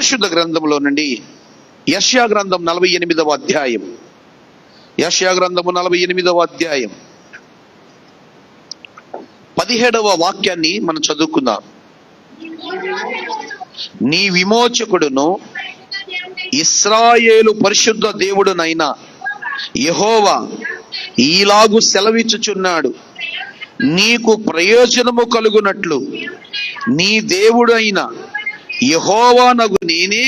పరిశుద్ధ గ్రంథంలో నుండి యెషయా గ్రంథం 48వ అధ్యాయం, యెషయా గ్రంథము 48వ అధ్యాయం 17వ వాక్యాన్ని మనం చదువుకుందాం. నీ విమోచకుడును ఇశ్రాయేలు పరిశుద్ధ దేవుడునైన యెహోవా ఈలాగు సెలవిచ్చుచున్నాడు, నీకు ప్రయోజనము కలుగునట్లు నీ దేవుడైన యెహోవానగు నేనే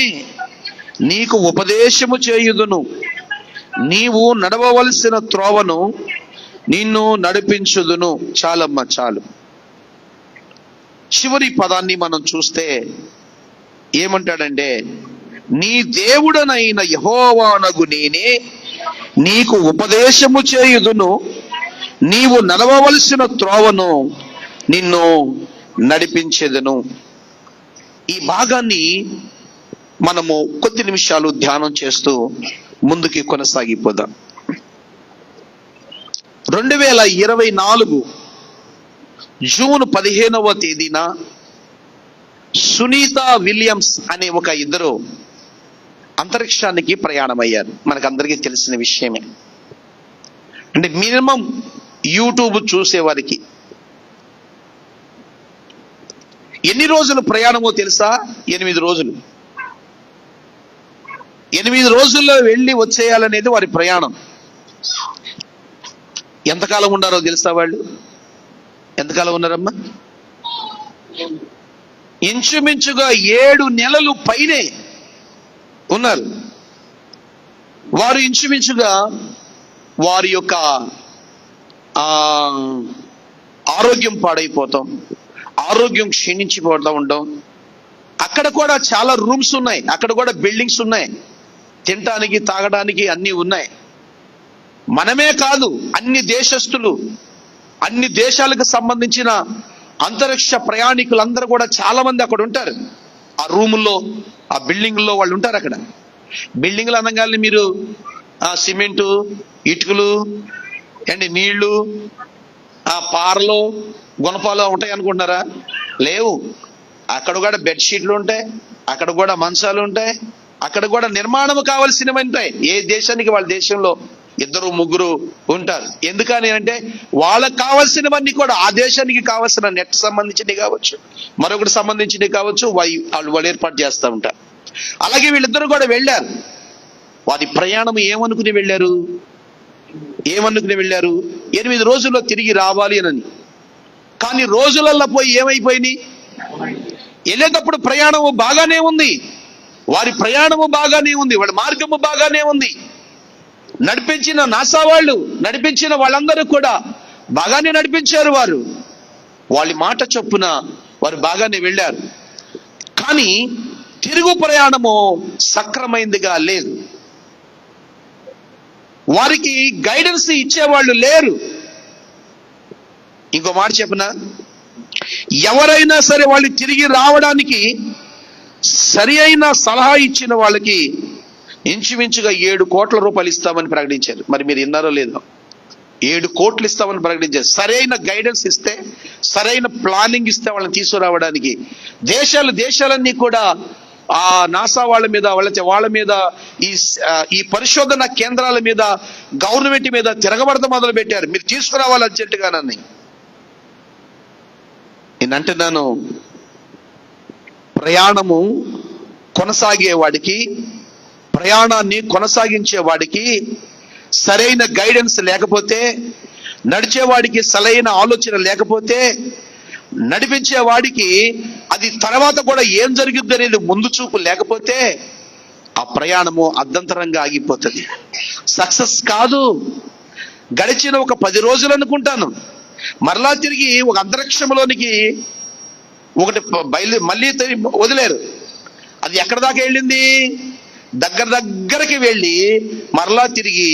నీకు ఉపదేశము చేయుదును, నీవు నడవవలసిన త్రోవను నిన్ను నడిపించుదును. చాలమ్మా చాలు. చివరి పదాన్ని మనం చూస్తే ఏమంటాడంటే, నీ దేవుడనైన యెహోవానగు నేనే నీకు ఉపదేశము చేయుదును, నీవు నడవవలసిన త్రోవను నిన్ను నడిపించెదను. ఈ భాగాన్ని మనము కొద్ది నిమిషాలు ధ్యానం చేస్తూ ముందుకి కొనసాగిపోదాం. 2024 జూన్ 15వ తేదీన సునీత విలియమ్స్ అనే ఒక ఇద్దరు అంతరిక్షానికి ప్రయాణమయ్యారు. మనకందరికీ తెలిసిన విషయమే. అంటే మినిమం యూట్యూబ్ చూసేవారికి ఎన్ని రోజులు ప్రయాణమో తెలుసా? 8 రోజులు. 8 రోజుల్లో వెళ్ళి వచ్చేయాలనేది వారి ప్రయాణం. ఎంతకాలం ఉన్నారో తెలుసా వాళ్ళు? ఎంతకాలం ఉన్నారమ్మా? ఇంచుమించుగా 7 నెలలు పైనే ఉన్నారు. వారు ఇంచుమించుగా వారి యొక్క ఆరోగ్యం పాడైపోతాం, ఆరోగ్యం క్షీణించిపోతూ ఉండడం. అక్కడ కూడా చాలా రూమ్స్ ఉన్నాయి, అక్కడ కూడా బిల్డింగ్స్ ఉన్నాయి, తినటానికి తాగడానికి అన్నీ ఉన్నాయి. మనమే కాదు, అన్ని దేశస్తులు, అన్ని దేశాలకు సంబంధించిన అంతరిక్ష ప్రయాణికులందరూ కూడా చాలా మంది అక్కడ ఉంటారు. ఆ రూముల్లో, ఆ బిల్డింగ్లో వాళ్ళు ఉంటారు. అక్కడ బిల్డింగ్లు అనగానే మీరు సిమెంటు, ఇటుకలు అండ్ నీళ్లు, ఆ పారలు, గుణపాలు ఉంటాయి అనుకుంటున్నారా? లేవు. అక్కడ కూడా బెడ్షీట్లు ఉంటాయి, అక్కడ కూడా మంచాలు ఉంటాయి, అక్కడ కూడా నిర్మాణం కావాల్సినవి ఉంటాయి. ఏ దేశానికి వాళ్ళ దేశంలో 2-3 ఉంటారు. ఎందుకని అంటే వాళ్ళకు కావాల్సినవన్నీ కూడా ఆ దేశానికి కావాల్సిన నెట్ సంబంధించినవి కావచ్చు, మరొకటి సంబంధించినవి కావచ్చు, వాళ్ళు ఏర్పాటు చేస్తూ ఉంటారు. అలాగే వీళ్ళిద్దరూ కూడా వెళ్ళారు. వారి ప్రయాణం ఏమనుకుని వెళ్ళారు? 8 రోజుల్లో తిరిగి రావాలి అని. కానీ రోజులల్లో పోయి ఏమైపోయినాయి? వెళ్ళేటప్పుడు ప్రయాణము బాగానే ఉంది, వారి ప్రయాణము బాగానే ఉంది, వాళ్ళ మార్గము బాగానే ఉంది. నడిపించిన నాసా వాళ్ళు, నడిపించిన వాళ్ళందరూ కూడా బాగానే నడిపించారు. వాళ్ళ మాట చొప్పున వారు బాగానే వెళ్ళారు. కానీ తిరుగు ప్రయాణము సక్రమైందిగా లేదు. వారికి గైడెన్స్ ఇచ్చేవాళ్ళు లేరు. ఇంకో మాట చెప్పనా, ఎవరైనా సరే వాళ్ళు తిరిగి రావడానికి సరి అయిన సలహా ఇచ్చిన వాళ్ళకి ఇంచుమించుగా 7 కోట్ల రూపాయలు ఇస్తామని ప్రకటించారు. మరి మీరు విన్నారో లేదో? 7 కోట్లు ఇస్తామని ప్రకటించారు. సరైన గైడెన్స్ ఇస్తే, సరైన ప్లానింగ్ ఇస్తే వాళ్ళని తీసుకురావడానికి దేశాలన్నీ కూడా ఆ నాసా వాళ్ళ మీద, వాళ్ళ మీద, ఈ పరిశోధన కేంద్రాల మీద, గవర్నమెంట్ మీద తిరగబడత మొదలు పెట్టారు. మీరు తీసుకురావాలి అర్జెంటుగానని. నేను అంటున్నాను, ప్రయాణము కొనసాగేవాడికి, ప్రయాణాన్ని కొనసాగించేవాడికి సరైన గైడెన్స్ లేకపోతే, నడిచేవాడికి సరైన ఆలోచన లేకపోతే, నడిపించేవాడికి అది తర్వాత కూడా ఏం జరుగుద్ది అనేది ముందు చూపు లేకపోతే ఆ ప్రయాణము అర్ధంతరంగా ఆగిపోతుంది, సక్సెస్ కాదు. గడిచిన ఒక 10 రోజులు అనుకుంటాను, మరలా తిరిగి ఒక అంతరిక్షంలోనికి మళ్ళీ వదిలేరు. అది ఎక్కడ దాకా వెళ్ళింది? దగ్గరికి వెళ్ళి మరలా తిరిగి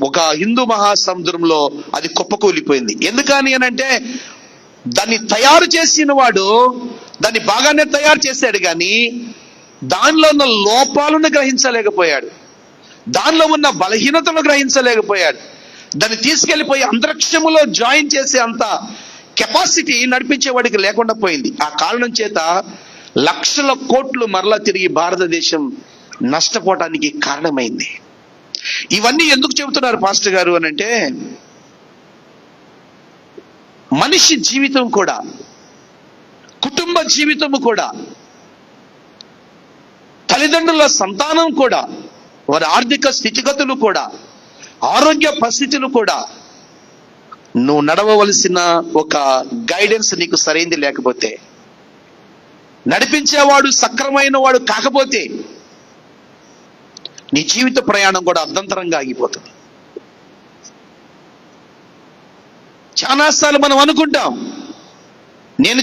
ఒక హిందూ మహాసముద్రంలో అది కుప్పకూలిపోయింది. ఎందుకని అంటే దాన్ని తయారు చేసిన వాడు దాన్ని బాగానే తయారు చేశాడు, కానీ దానిలో ఉన్న లోపాలను గ్రహించలేకపోయాడు, దానిలో ఉన్న బలహీనతను గ్రహించలేకపోయాడు. దాన్ని తీసుకెళ్లిపోయి అంతరిక్షములో జాయిన్ చేసే అంత కెపాసిటీ నడిపించేవాడికి లేకుండా పోయింది. ఆ కారణం చేత లక్షల కోట్లు మరలా తిరిగి భారతదేశం నష్టపోవటానికి కారణమైంది. ఇవన్నీ ఎందుకు చెబుతున్నారు పాస్టర్ గారు అని అంటే, మనిషి జీవితం కూడా, కుటుంబ జీవితము కూడా, తల్లిదండ్రుల సంతానం కూడా, వారి ఆర్థిక స్థితిగతులు కూడా, ఆరోగ్య పరిస్థితులు కూడా, నువ్వు నడవవలసిన ఒక గైడెన్స్ నీకు సరైంది లేకపోతే, నడిపించేవాడు సక్రమైన వాడు కాకపోతే, నీ జీవిత ప్రయాణం కూడా అర్ధంతరంగా ఆగిపోతుంది. చాలాసార్లు మనం అనుకుంటాం, నేను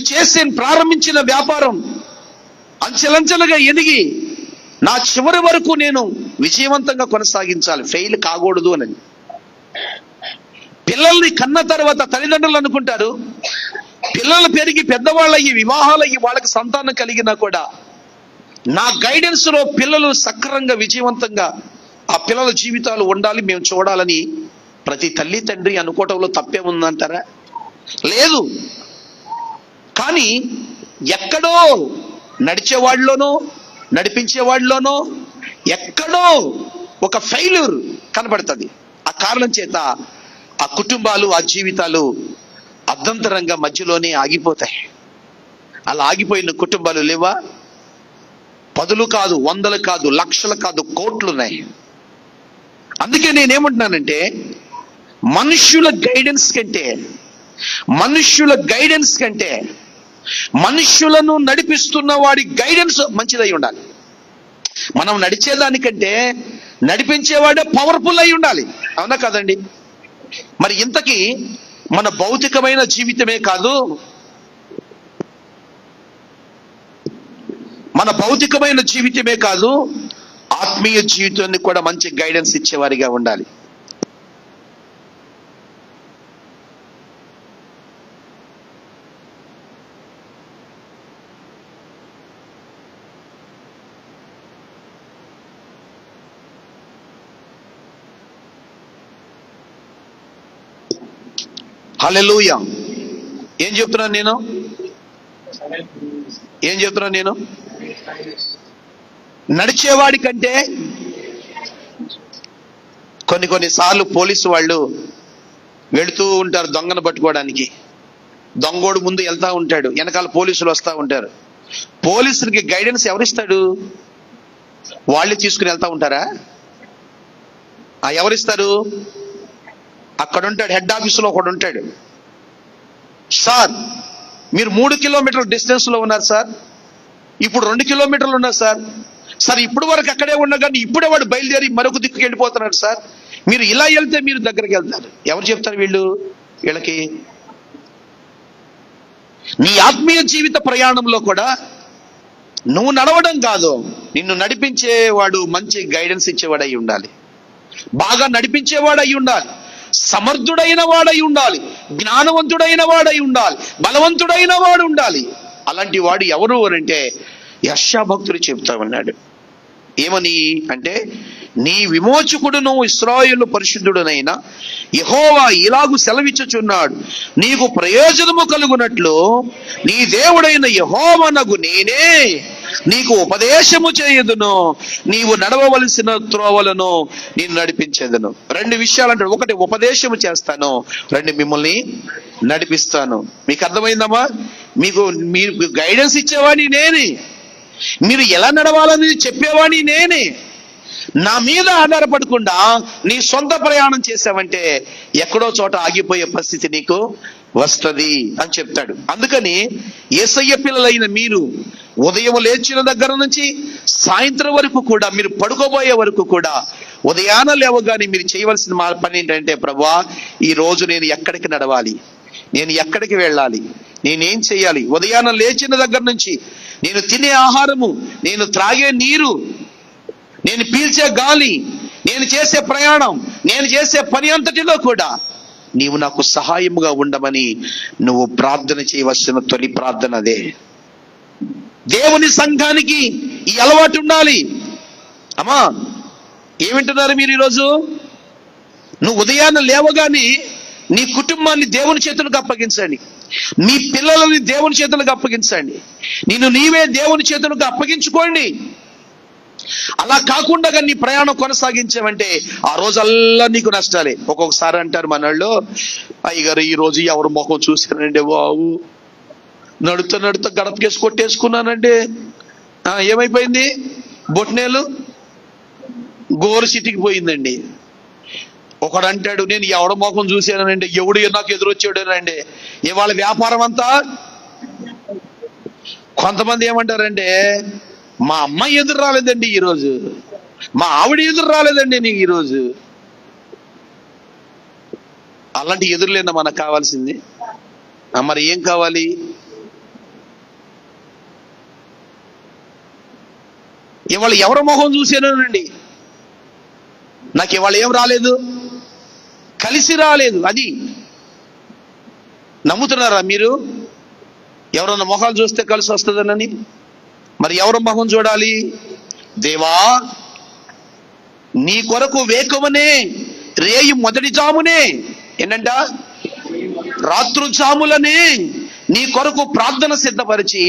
ప్రారంభించిన వ్యాపారం అంచెలంచెలుగా ఎదిగి నా చివరి వరకు నేను విజయవంతంగా కొనసాగించాలి, ఫెయిల్ కాకూడదు అని. పిల్లల్ని కన్న తర్వాత తల్లిదండ్రులు అనుకుంటారు, పిల్లలు పెరిగి పెద్దవాళ్ళయ్యి వివాహాలయ్యి వాళ్ళకి సంతానం కలిగినా కూడా నా గైడెన్స్ లో పిల్లలు సక్రమంగా విజయవంతంగా ఆ పిల్లల జీవితాలు ఉండాలి, మేము చూడాలని ప్రతి తల్లి తండ్రి అనుకోవటంలో తప్పే ఉందంటారా? లేదు. కానీ ఎక్కడో నడిచేవాడిలోనో నడిపించేవాడిలోనో ఎక్కడో ఒక ఫెయిల్యూర్ కనబడుతుంది. ఆ కారణం చేత ఆ కుటుంబాలు, ఆ జీవితాలు అర్ధంతరంగా మధ్యలోనే ఆగిపోతాయి. అలా ఆగిపోయిన కుటుంబాలు లేవా? 10 కాదు, 100 కాదు, లక్షలు కాదు, కోట్లు ఉన్నాయి. అందుకే నేనేమంటున్నానంటే, మనుష్యుల గైడెన్స్ కంటే మనుష్యులను నడిపిస్తున్న వాడి గైడెన్స్ మంచిదై ఉండాలి. మనం నడిచేదానికంటే నడిపించేవాడే పవర్ఫుల్ అయి ఉండాలి. అవునా కదండి? మరి ఇంతకీ మన భౌతికమైన జీవితమే కాదు, ఆత్మీయ జీవితాన్ని కూడా మంచి గైడెన్స్ ఇచ్చేవారిగా ఉండాలి. హల్లెలూయా. ఏం చెప్తున్నాను నేను? నడిచేవాడి కంటే కొన్నిసార్లు పోలీసు వాళ్ళు వెళుతూ ఉంటారు దొంగను పట్టుకోవడానికి. దొంగోడు ముందు వెళ్తా ఉంటాడు, వెనకాల పోలీసులు వస్తూ ఉంటారు. పోలీసులకి గైడెన్స్ ఎవరిస్తాడు? వాళ్ళే తీసుకుని వెళ్తా ఉంటారా? ఎవరిస్తారు? అక్కడ ఉంటాడు, హెడ్ ఆఫీసులో ఒకడు ఉంటాడు. సార్, మీరు 3 కిలోమీటర్ల డిస్టెన్స్ లో ఉన్నారు సార్, ఇప్పుడు 2 కిలోమీటర్లు ఉన్నారు సార్, ఇప్పుడు వరకు అక్కడే ఉన్నా కానీ ఇప్పుడే వాడు బయలుదేరి మరొక దిక్కుకి వెళ్ళిపోతున్నాడు సార్, మీరు ఇలా వెళ్తే మీరు దగ్గరికి వెళ్తారు. ఎవరు చెప్తారు వీళ్ళకి? నీ ఆత్మీయ జీవిత ప్రయాణంలో కూడా నువ్వు నడవడం కాదు, నిన్ను నడిపించేవాడు మంచి గైడెన్స్ ఇచ్చేవాడై ఉండాలి, బాగా నడిపించేవాడై ఉండాలి, సమర్థుడైన వాడై ఉండాలి, జ్ఞానవంతుడైన వాడై ఉండాలి, బలవంతుడైన వాడు ఉండాలి. అలాంటి వాడు ఎవరు అనంటే యెషయా భక్తుడు చెప్తా ఉన్నాడు. ఏమని అంటే, నీ విమోచకుడును ఇశ్రాయేలు పరిశుద్ధుడునైన యెహోవా ఇలాగు సెలవిచ్చుచున్నాడు, నీకు ప్రయోజనము కలుగునట్లు నీ దేవుడైన యెహోవానగు నేనే నీకు ఉపదేశము చేయుదును, నీవు నడవవలసిన త్రోవలను నేను నడిపించేదను. 2 విషయాలు అంటాడు. 1 ఉపదేశము చేస్తాను, 2 మిమ్మల్ని నడిపిస్తాను. మీకు అర్థమైందమ్మా? మీరు గైడెన్స్ ఇచ్చేవాడిని నేనే, మీరు ఎలా నడవాలని చెప్పేవాడిని నేనే. నా మీద ఆధారపడకుండా నీ సొంత ప్రయాణం చేసావంటే ఎక్కడో చోట ఆగిపోయే పరిస్థితి నీకు వస్తుంది అని చెప్తాడు. అందుకని యేసయ్య పిల్లలైన మీరు ఉదయం లేచిన దగ్గర నుంచి సాయంత్రం వరకు కూడా, మీరు పడుకోబోయే వరకు కూడా, ఉదయాన లేవగానే మీరు చేయవలసిన పని ఏంటంటే, ప్రభువా ఈ రోజు నేను ఎక్కడికి నడవాలి, నేను ఎక్కడికి వెళ్ళాలి, నేనేం చేయాలి? ఉదయాన లేచిన దగ్గర నుంచి నేను తినే ఆహారము, నేను త్రాగే నీరు, నేను పీల్చే గాలి, నేను చేసే ప్రయాణం, నేను చేసే పని అంతటిలో కూడా నీవు నాకు సహాయముగా ఉండమని నువ్వు ప్రార్థన చేయవలసిన తొలి ప్రార్థన అదే. దేవుని సంఘానికి ఈ అలవాటు ఉండాలి. అమ్మా, ఏమింటున్నారు మీరు ఈరోజు? నువ్వు ఉదయాన్నే లేవగానే నీ కుటుంబాన్ని దేవుని చేతులకు అప్పగించండి. మీ పిల్లలని దేవుని చేతులకు అప్పగించండి. నీవే దేవుని చేతులకు అప్పగించుకోండి. అలా కాకుండా నీ ప్రయాణం కొనసాగించామంటే ఆ రోజల్లా నీకు నష్టాలే. ఒక్కొక్కసారి అంటారు మనోళ్ళు, అయ్యగారు ఈ రోజు ఎవరు ముఖం చూశానండి బాబు, నడుతూ గడపకేసి కొట్టేసుకున్నానండి. ఏమైపోయింది? బొట్నేలు గోరు సిటీకి పోయిందండి. ఒకడు అంటాడు, నేను ఎవడ ముఖం చూశానండి, ఎవడు నాకు ఎదురొచ్చాడనండి. ఇవాళ వ్యాపారం అంతా. కొంతమంది ఏమంటారంటే, మా అమ్మాయి ఎదురు రాలేదండి ఈరోజు, మా ఆవిడ ఎదురు రాలేదండి నీకు ఈరోజు. అలాంటి ఎదురులేనా మనకు కావాల్సింది? మరి ఏం కావాలి? ఇవాళ ఎవరి మొహం చూసానండి, నాకు ఇవాళ ఏం రాలేదు, కలిసి రాలేదు. అది నమ్ముతున్నారా మీరు? ఎవరన్నా మొహాలు చూస్తే కలిసి వస్తుందనని? మరి ఎవరి మొహం చూడాలి? దేవా, నీ కొరకు వేకువనే, రేయి మొదటి జామునే, ఏంటంట రాత్రు జాములనే నీ కొరకు ప్రార్థన సిద్ధపరిచి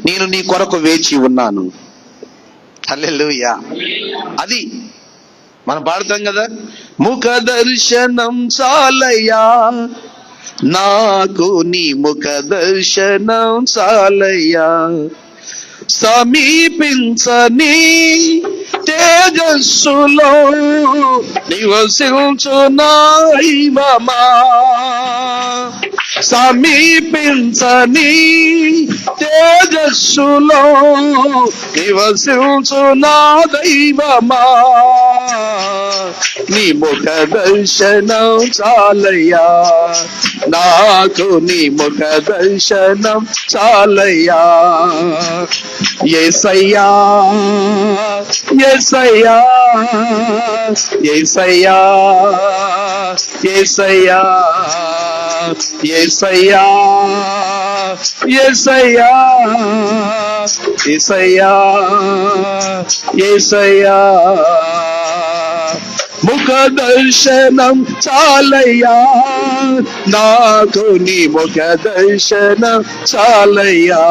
నేను నీ కొరకు వేచి ఉన్నాను. హల్లెలూయా. అది మనం పాడుతాం కదా, ముఖ దర్శనం చాలయ్యా నాకు, నీ ముఖ దర్శనం చాలయ్యా, సమీపించని తేజస్సులో నివసించు దైవమా, సమీపించని తేజస్సులో నివసించు దైవమా, నీ ముఖ దర్శనం చాలయ్యా నాకు, నీ ముఖ దర్శనం చాలయ్యా. యేసయ్యా యేసయ్యా యేసయ్యా యేసయ్యా యేసయ్యా యేసయ్యా యేసయ్యా యేసయ్యా, ముఖ దర్శనం చాలయ్యా నాకు, నీ ముఖ దర్శనం చాలయ్యా.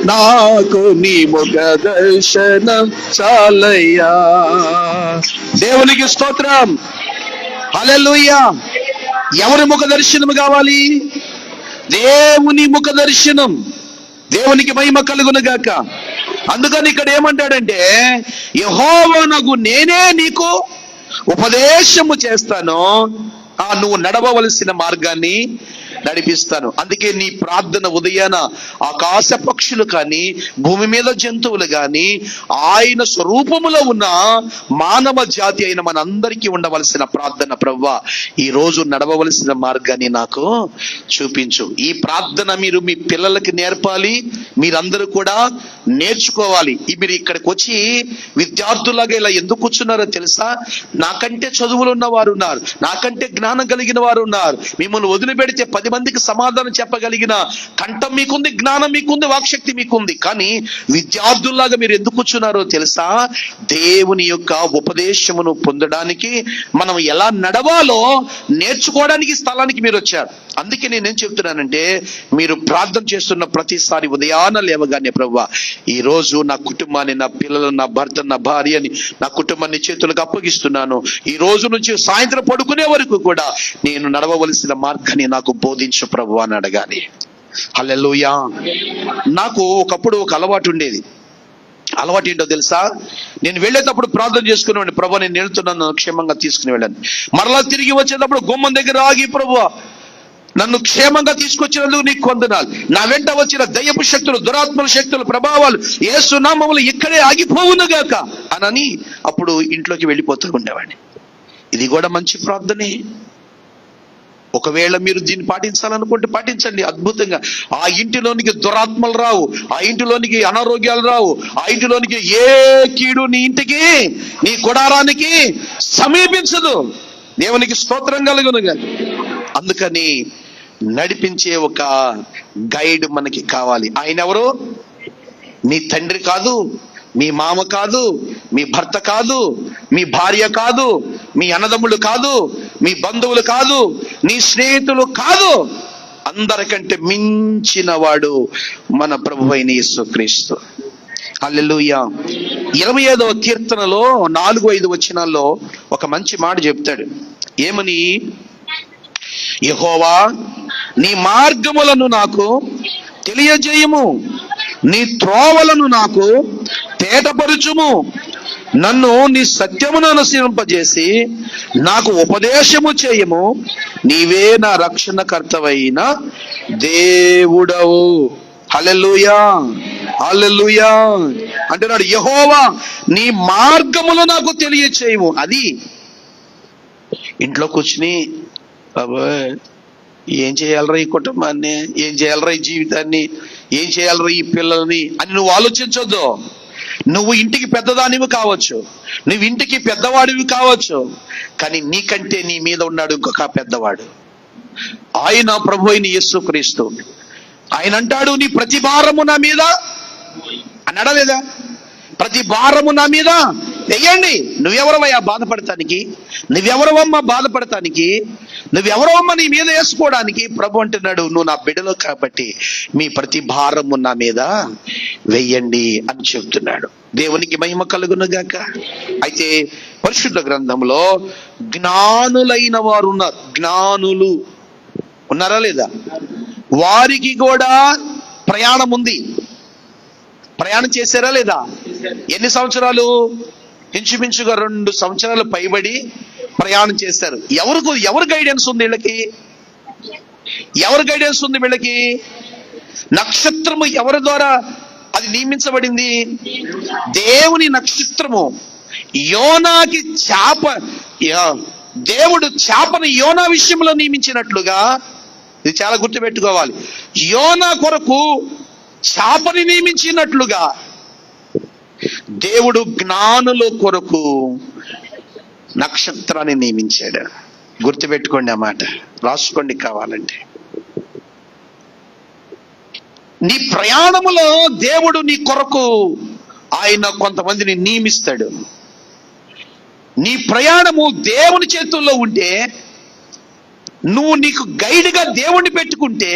నాకు నీ ముఖ దర్శనం చాలయ్యా. దేవునికి స్తోత్రం. హల్లెలూయా. ఎవరి ముఖ దర్శనం కావాలి? దేవుని ముఖ దర్శనం. దేవునికి మహిమ కలుగును గాక. అందుకని ఇక్కడ ఏమంటాడంటే, యెహోవానగు నేనే నీకు ఉపదేశము చేస్తాను, నువ్వు నడవవలసిన మార్గాన్ని నడిపిస్తాను. అందుకే నీ ప్రార్థన ఉదయాన ఆకాశ పక్షులు కానీ భూమి మీద జంతువులు కానీ ఆయన స్వరూపములో ఉన్న మానవ జాతి అయిన మనందరికీ ఉండవలసిన ప్రార్థన, ప్రభువా ఈ రోజు నడవవలసిన మార్గాన్ని నాకు చూపించు. ఈ ప్రార్థన మీరు మీ పిల్లలకి నేర్పాలి, మీరందరూ కూడా నేర్చుకోవాలి. మీరు ఇక్కడికి వచ్చి విద్యార్థులాగా ఇలా ఎందుకు కూర్చున్నారో తెలుసా? నాకంటే చదువులు ఉన్న వారు ఉన్నారు, నాకంటే జ్ఞానం కలిగిన వారు ఉన్నారు. మిమ్మల్ని వదిలిపెడితే 10 మందికి సమాధానం చెప్పగలిగిన కంఠం మీకుంది, జ్ఞానం మీకుంది, వాక్శక్తి మీకుంది. కానీ విద్యార్థుల్లాగా మీరు ఎందుకు కూర్చున్నారో తెలుసా? దేవుని యొక్క ఉపదేశమును పొందడానికి, మనం ఎలా నడవాలో నేర్చుకోవడానికి స్థలానికి మీరు వచ్చారు. అందుకే నేనేం చెప్తున్నానంటే, మీరు ప్రార్థన చేస్తున్న ప్రతిసారి ఉదయాన లేవగానే, ప్రభువా ఈ రోజు నా కుటుంబాన్ని, నా పిల్లలను, నా భర్త, నా భార్యని, నా కుటుంబాన్ని చేతులకు అప్పగిస్తున్నాను. ఈ రోజు నుంచి సాయంత్రం పడుకునే వరకు కూడా నేను నడవవలసిన మార్గాన్ని నాకు బోధించు ప్రభు అని అడగాలి. హల్లెలూయా. నాకు ఒకప్పుడు ఒక అలవాటు ఉండేది. అలవాటు ఏంటో తెలుసా? నేను వెళ్ళేటప్పుడు ప్రార్థన చేసుకునేవాడిని, ప్రభు నేను వెళ్తున్నాను, క్షేమంగా తీసుకుని వెళ్ళాను. మరలా తిరిగి వచ్చేటప్పుడు గుమ్మం దగ్గర ఆగి, ప్రభు నన్ను క్షేమంగా తీసుకొచ్చినందుకు నీకు వందనాలు, నా వెంట వచ్చిన దయ్యపు శక్తులు, దురాత్మల శక్తులు, ప్రభావాలు యేసు నామములో ఇక్కడే ఆగిపోవునుగాక అని అప్పుడు ఇంట్లోకి వెళ్ళిపోతూ ఉండేవాడిని. ఇది కూడా మంచి ప్రార్థనే. ఒకవేళ మీరు దీన్ని పాటించాలనుకుంటే పాటించండి, అద్భుతంగా. ఆ ఇంటిలోనికి దురాత్మలు రావు, ఆ ఇంటిలోనికి అనారోగ్యాలు రావు, ఆ ఇంటిలోనికి ఏ కీడు నీ ఇంటికి, నీ గుడారానికి సమీపించదు. దేవునికి స్తోత్రం కలుగునుగా. అందుకని నడిపించే ఒక గైడ్ మనకి కావాలి. ఆయన ఎవరు? నీ తండ్రి కాదు, మీ మామ కాదు, మీ భర్త కాదు, మీ భార్య కాదు, మీ అన్నదమ్ములు కాదు, మీ బంధువులు కాదు, నీ స్నేహితులు కాదు, అందరికంటే మించిన వాడు మన ప్రభువైన యేసుక్రీస్తు. హల్లెలూయా. 25వ కీర్తనలో 4-5 వచనాల్లో ఒక మంచి మాట చెప్తాడు. ఏమని? యెహోవా, నీ మార్గములను నాకు తెలియజేయము, నీ త్రోవలను నాకు తేటపరుచుము, నన్ను నీ సత్యమును అనుసరింపజేసి నాకు ఉపదేశము చేయము, నీవే నా రక్షణకర్తవైన దేవుడవు. హల్లెలూయా, హల్లెలూయా అంటున్నాడు. యెహోవా, నీ మార్గములు నాకు తెలియచేయము. అది ఇంట్లో కూర్చుని బాబోయ్ ఏం చేయాలరా ఈ కుటుంబాన్ని, ఏం చేయాలరా ఈ జీవితాన్ని, ఏం చేయాలరా ఈ పిల్లల్ని అని నువ్వు ఆలోచించొద్దు. నువ్వు ఇంటికి పెద్దదానివి కావచ్చు, నువ్వు ఇంటికి పెద్దవాడివి కావచ్చు, కానీ నీకంటే నీ మీద ఉన్నాడు ఇంకొక పెద్దవాడు. ఆయన ప్రభు అయిన యేసుక్రీస్తు. ఆయన అంటాడు, నీ ప్రతి భారము నా మీద అన్నాడా లేదా? ప్రతి భారము నా మీద వెయ్యండి. నువ్వెవరవయ్యా బాధపడటానికి? నువ్వెవరవమ్మా బాధపడటానికి? నువ్వెవరవమ్మా నీ మీద వేసుకోవడానికి? ప్రభు అంటున్నాడు, నువ్వు నా బిడ్డలో కాబట్టి మీ ప్రతి భారము నా మీద వెయ్యండి అని చెప్తున్నాడు. దేవునికి మహిమ కలుగును గాక. అయితే పరిశుద్ధ గ్రంథంలో జ్ఞానులైన వారు ఉన్నారు. జ్ఞానులు ఉన్నారా లేదా? వారికి కూడా ప్రయాణం ఉంది. ప్రయాణం చేశారా లేదా? ఎన్ని సంవత్సరాలు? ఇంచుమించుగా 2 సంవత్సరాలు పైబడి ప్రయాణం చేశారు. ఎవరు గైడెన్స్ ఉంది వీళ్ళకి? ఎవరు గైడెన్స్ ఉంది వీళ్ళకి? నక్షత్రము ఎవరి ద్వారా అది నియమించబడింది? దేవుని నక్షత్రము. యోనాకి దేవుడు చేపను యోనా విషయంలో నియమించినట్లుగా, ఇది చాలా గుర్తుపెట్టుకోవాలి, యోనా కొరకు చేపని నియమించినట్లుగా దేవుడు జ్ఞానుల కొరకు నక్షత్రాన్ని నియమించాడు. గుర్తుపెట్టుకోండి ఆ మాట, రాసుకోండి కావాలంటే. నీ ప్రయాణములో దేవుడు నీ కొరకు ఆయన కొంతమందిని నియమిస్తాడు. నీ ప్రయాణము దేవుని చేతుల్లో ఉంటే, నువ్వు నీకు గైడ్గా దేవుణ్ణి పెట్టుకుంటే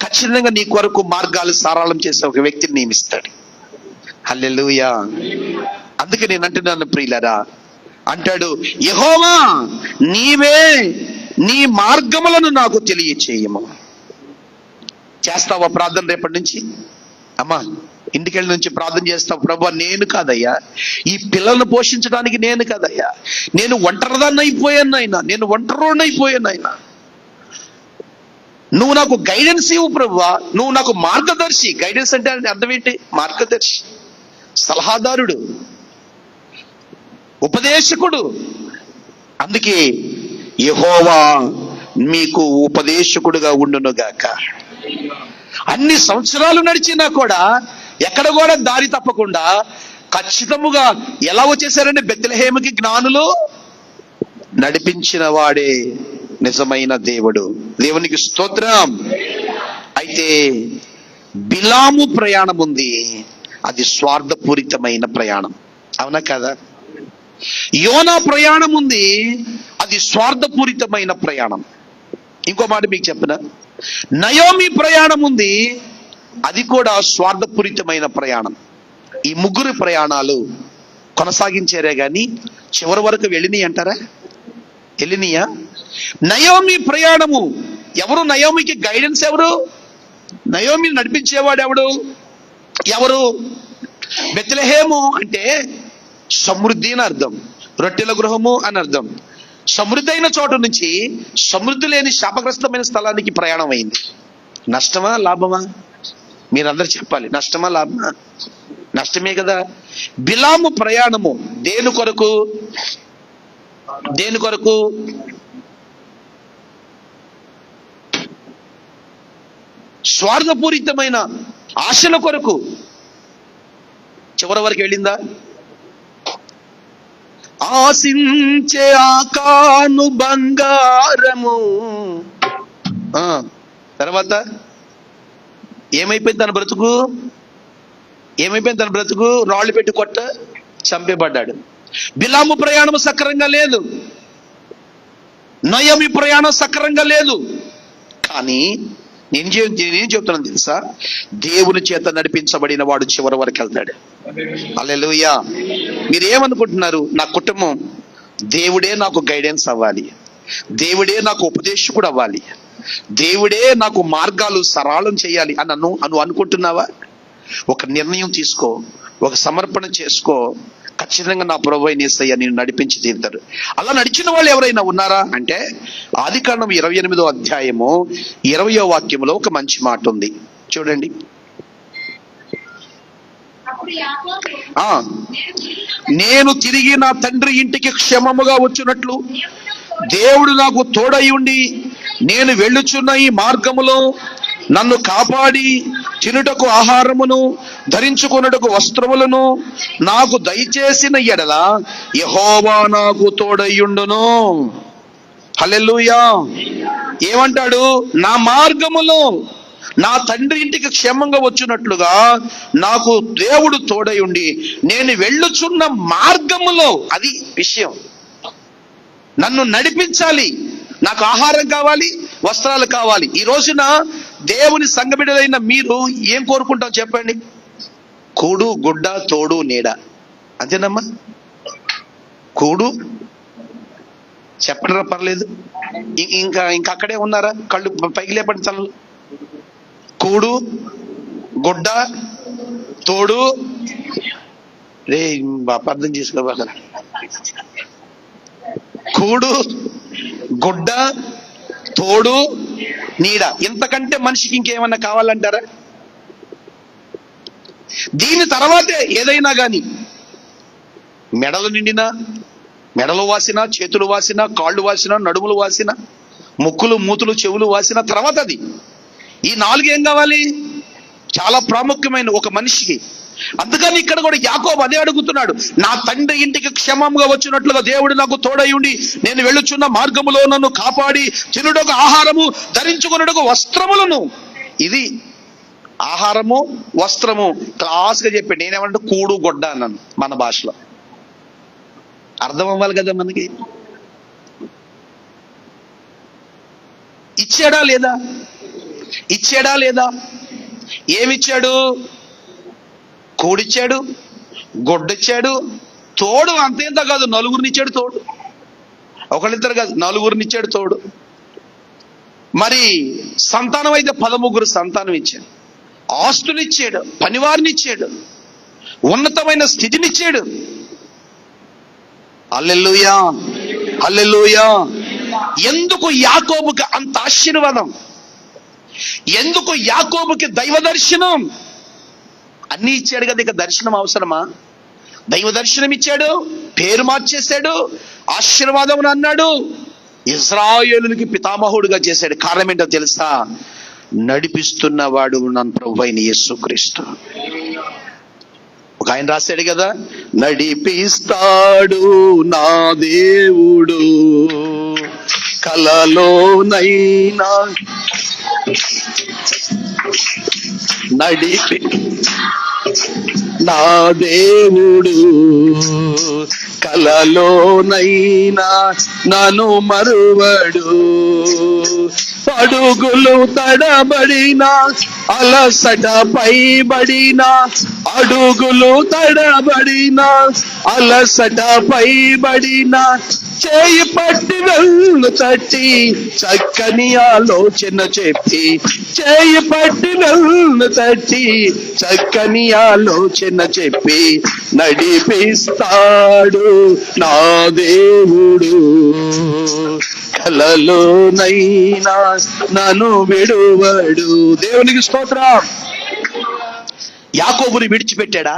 ఖచ్చితంగా నీ కొరకు మార్గాలు సరళం చేసే ఒక వ్యక్తిని నియమిస్తాడు. హల్లెలూయా. అందుకే నేను అంటున్నాను ప్రియులారా, అంటాడు యెహోవా, నీవే నీ మార్గములను నాకు తెలియచేయము. చేస్తావా ప్రార్థన రేపటి నుంచి? అమ్మా ఇంటికెళ్ళి నుంచి ప్రార్థన చేస్తావు, ప్రభు నేను కాదయ్యా, ఈ పిల్లలను పోషించడానికి నేను కాదయ్యా, నేను ఒంటరిదాన్ని అయిపోయాను నాయనా, నేను ఒంటరిని అయిపోయాను నాయనా, నువ్వు నాకు గైడెన్స్ ఇవ్వు ప్రభువా, నువ్వు నాకు మార్గదర్శి. గైడెన్స్ అంటే అర్థం ఏంటి? మార్గదర్శి, సలహాదారుడు, ఉపదేశకుడు. అందుకే యెహోవా మీకు ఉపదేశకుడుగా ఉండునుగాక. అన్ని సంవత్సరాలు నడిచినా కూడా ఎక్కడ కూడా దారి తప్పకుండా ఖచ్చితముగా ఎలా వచ్చేసారంటే బెత్లెహేముకి జ్ఞానులు నడిపించిన వాడే నిజమైన దేవుడు. దేవునికి స్తోత్రం. అయితే బిలాము ప్రయాణం ఉంది, అది స్వార్థపూరితమైన ప్రయాణం. అవునా కదా? యోనా ప్రయాణం ఉంది, అది స్వార్థపూరితమైన ప్రయాణం. ఇంకో మాట మీకు చెప్పిన, నయోమి ప్రయాణం ఉంది, అది కూడా స్వార్థపూరితమైన ప్రయాణం. ఈ ముగ్గురు ప్రయాణాలు కొనసాగించారే గాని చివరి వరకు వెళ్ళినాయి అంటారా? వెళ్ళినాయా? నయోమి ప్రయాణము, ఎవరు నయోమికి గైడెన్స్? ఎవరు నయోమిని నడిపించేవాడు? ఎవరు? బెత్లెహేము అంటే సమృద్ధి అని అర్థం, రొట్టెల గృహము అని అర్థం. సమృద్ధి అయిన చోట నుంచి సమృద్ధి లేని శాపగ్రస్తమైన స్థలానికి ప్రయాణం అయింది. నష్టమా లాభమా? మీరందరూ చెప్పాలి. నష్టమా లాభమా? నష్టమే కదా. బిలాము ప్రయాణము దేని కొరకు? దేని కొరకు? స్వార్థపూరితమైన ఆశల కొరకు. చివరి వరకు వెళ్ళిందా? ఆశించే ఆకాను బంగారము. తర్వాత ఏమైపోయింది తన బ్రతుకు? ఏమైపోయింది తన బ్రతుకు? రాళ్ళు పెట్టి కొట్ట చంపేబడ్డాడు. బిలాము ప్రయాణం సక్రంగా లేదు, నయమి ప్రయాణం సక్రంగా లేదు. కానీ నేనేం చెప్తున్నాను తెలుసా? దేవుని చేత నడిపించబడిన వాడు చివరి వరకు వెళ్తాడు. హల్లెలూయా. మీరేమనుకుంటున్నారు? నా కుటుంబం దేవుడే నాకు గైడెన్స్ అవ్వాలి, దేవుడే నాకు ఉపదేశకుడు అవ్వాలి, దేవుడే నాకు మార్గాలు సరళం చేయాలి అని నువ్వు అనుకుంటున్నావా? ఒక నిర్ణయం తీసుకో, ఒక సమర్పణ చేసుకో. ఖచ్చితంగా నా ప్రభువైన యేసయ్య నేను నడిపించి తీరుతారు. అలా నడిచిన వాళ్ళు ఎవరైనా ఉన్నారా అంటే ఆదికాండం 28వ అధ్యాయము 20వ వాక్యంలో ఒక మంచి మాట ఉంది, చూడండి. నేను తిరిగి నా తండ్రి ఇంటికి క్షేమముగా వచ్చినట్లు దేవుడు నాకు తోడై ఉండి నేను వెళ్ళుచున్న ఈ మార్గములో నన్ను కాపాడి తినుటకు ఆహారమును ధరించుకొనుటకు వస్త్రములను నాకు దయచేసిన ఎడల యెహోవా నాకు తోడయ్యుండును. హల్లెలూయా. ఏమంటాడు? నా మార్గములో నా తండ్రి ఇంటికి క్షేమంగా వచ్చినట్లుగా నాకు దేవుడు తోడై ఉండి నేను వెళ్ళుచున్న మార్గములో, అది విషయం, నన్ను నడిపించాలి. నాకు ఆహారం కావాలి, వస్త్రాలు కావాలి. ఈ రోజున దేవుని సంఘబిడ్డలైన మీరు ఏం కోరుకుంటాం చెప్పండి? కూడు, గుడ్డ, తోడు, నీడ. అంతేనమ్మా? కూడు చెప్పడరా, పర్లేదు. ఇంకా అక్కడే ఉన్నారా? కళ్ళు పైకి లేపండి తలలు. కూడు, గుడ్డ, తోడు. రే అర్థం చేసుకోవాలి. కూడు, గుడ్డ, తోడు, నీడ. ఇంతకంటే మనిషికి ఇంకేమన్నా కావాలంటారా? దీని తర్వాతే ఏదైనా గాని, మెడలు నిండినా, మెడలు వాసినా, చేతులు వాసినా, కాళ్ళు వాసినా, నడుములు వాసినా, ముక్కులు, మూతులు, చెవులు వాసినా తర్వాత అది. ఈ 4 ఏం కావాలి? చాలా ప్రాముఖ్యమైన ఒక మనిషికి. అందుకని ఇక్కడ కూడా యాకోబు అదే అడుగుతున్నాడు. నా తండ్రి ఇంటికి క్షేమంగా వచ్చినట్లుగా దేవుడు నాకు తోడై ఉండి నేను వెళ్ళుచున్న మార్గములో నన్ను కాపాడి తినుటకు ఆహారము ధరించుకొనుటకు వస్త్రములను. ఇది ఆహారము, వస్త్రము క్లాస్గా చెప్పాడు. నేనేమంటే కూడు, గొడ్డ అన్నాను మన భాషలో. అర్థం అవ్వాలి కదా మనకి. ఇచ్చాడా లేదా? ఇచ్చాడా లేదా? ఏమిచ్చాడు? కూడిచ్చాడు, గొడ్డిచ్చాడు, తోడు. అంతేంత కాదు, నలుగురినిచ్చాడు తోడు. ఒకళ్ళిద్దరు కాదు, నలుగురినిచ్చాడు తోడు. మరి సంతానం అయితే 13 సంతానం ఇచ్చాడు, ఆస్తులు ఇచ్చాడు, పనివారిని ఇచ్చాడు, ఉన్నతమైన స్థితినిచ్చాడు. హల్లెలూయా, హల్లెలూయా. ఎందుకు యాకోబుకి అంత ఆశీర్వాదం? ఎందుకు యాకోబుకి దైవ దర్శనం? అన్ని ఇచ్చాడు కదా, ఇక దర్శనం అవసరమా? దైవ దర్శనం ఇచ్చాడు, పేరు మార్చేశాడు, ఆశీర్వాదం అన్నాడు, ఇశ్రాయేలునికి పితామహుడుగా చేశాడు. కారణం ఏంటో తెలుసా? నడిపిస్తున్నవాడు నా ప్రభువైన యేసుక్రీస్తు. ఒక ఆయన రాశాడు కదా, నడిపిస్తాడు నా దేవుడు కలలోనైనా నడిపి నా దేవుడు కలలోనైనా నన్ను మరువడు. అడుగులు తడబడినా, అలసట పైబడినా, అడుగులు తడబడినా, అలసట పైబడినా, చేయి పట్టి వెళ్ళు తట్టి చక్కని ఆలోచన చెప్పి, చేయి పట్టి వెళ్ళు తట్టి చక్కని ఆలోచన చెప్పి నడిపిస్తాడు నా దేవుడు కలలోనైనా నన్ను విడువడు. దేవునికి స్తోత్రం. యాకోబుని విడిచిపెట్టాడా?